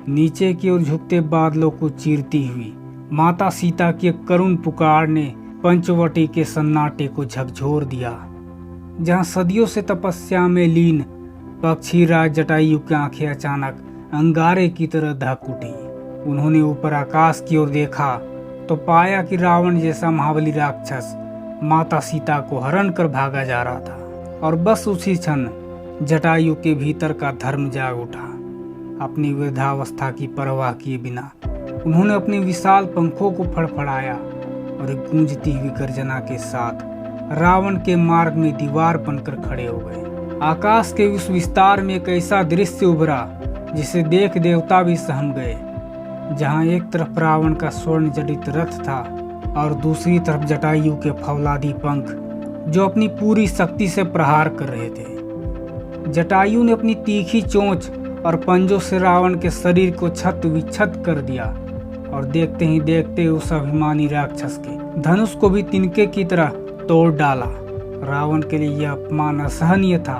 नीचे की ओर झुकते बादलों को चीरती हुई माता सीता की एक करुण पुकार ने पंचवटी के सन्नाटे को झकझोर दिया। जहां सदियों से तपस्या में लीन पक्षी राज जटायु की आंखें अचानक अंगारे की तरह धक उठी। उन्होंने ऊपर आकाश की ओर देखा तो पाया कि रावण जैसा महाबली राक्षस माता सीता को हरण कर भागा जा रहा था। और बस उसी क्षण जटायु के भीतर का धर्म जाग उठा। अपनी वृद्धावस्था की परवाह किए बिना उन्होंने अपने विशाल पंखों को फड़फड़ाया और एक गूंजती हुई गर्जना के साथ रावण के मार्ग में दीवार बनकर खड़े हो गए। आकाश के उस विस्तार में एक ऐसा दृश्य उभरा जिसे देख देवता भी सहम गए। जहां एक तरफ रावण का स्वर्ण जडित रथ था और दूसरी तरफ जटायु के फौलादी पंख जो अपनी पूरी शक्ति से प्रहार कर रहे थे। जटायु ने अपनी तीखी चोंच और पंजों से रावण के शरीर को छत विच्छत कर दिया और देखते ही देखते उस अभिमानी राक्षस के धनुष को भी तिनके की तरह तोड़ डाला। रावण के लिए यह अपमान असहनीय था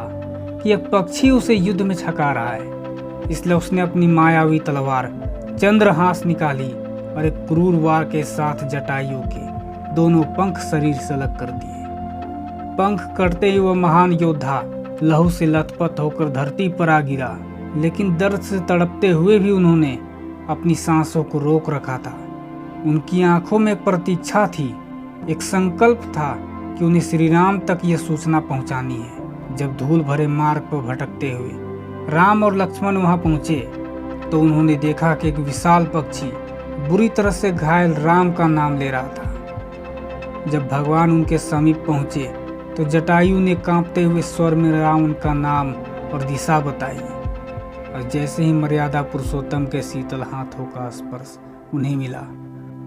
कि एक पक्षी उसे युद्ध में छका रहा है। इसलिए उसने अपनी मायावी तलवार चंद्रहास निकाली और एक क्रूर वार के साथ जटायु के दोनों पंख शरीर से अलग कर दिए। पंख कटते ही वह महान योद्धा लहू से लथपथ होकर धरती पर आ गिरा, लेकिन दर्द से तड़पते हुए भी उन्होंने अपनी सांसों को रोक रखा था। उनकी आंखों में एक प्रतीक्षा थी, एक संकल्प था कि उन्हें श्री राम तक यह सूचना पहुंचानी है। जब धूल भरे मार्ग पर भटकते हुए राम और लक्ष्मण वहां पहुंचे तो उन्होंने देखा कि एक विशाल पक्षी बुरी तरह से घायल राम का नाम ले रहा था। जब भगवान उनके समीप पहुंचे तो जटायु ने कांपते हुए स्वर में रावण का नाम और दिशा बताई और जैसे ही मर्यादा पुरुषोत्तम के शीतल हाथों का स्पर्श उन्हें मिला,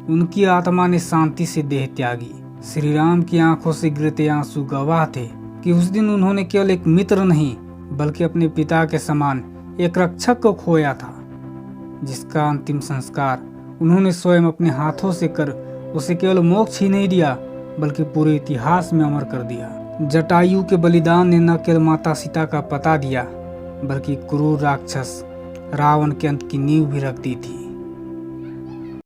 उनकी आत्मा ने शांति से देह त्यागी। श्री राम की आंखों से गिरते आंसू गवाह थे कि उस दिन उन्होंने केवल एक मित्र नहीं बल्कि अपने पिता के समान एक रक्षक को खोया था, जिसका अंतिम संस्कार उन्होंने स्वयं अपने हाथों से कर उसे केवल मोक्ष ही नहीं दिया बल्कि पूरे इतिहास में अमर कर दिया। जटायु के बलिदान ने न केवल माता सीता का पता दिया बल्कि क्रूर राक्षस रावण के अंत की नींव भी रख दी थी।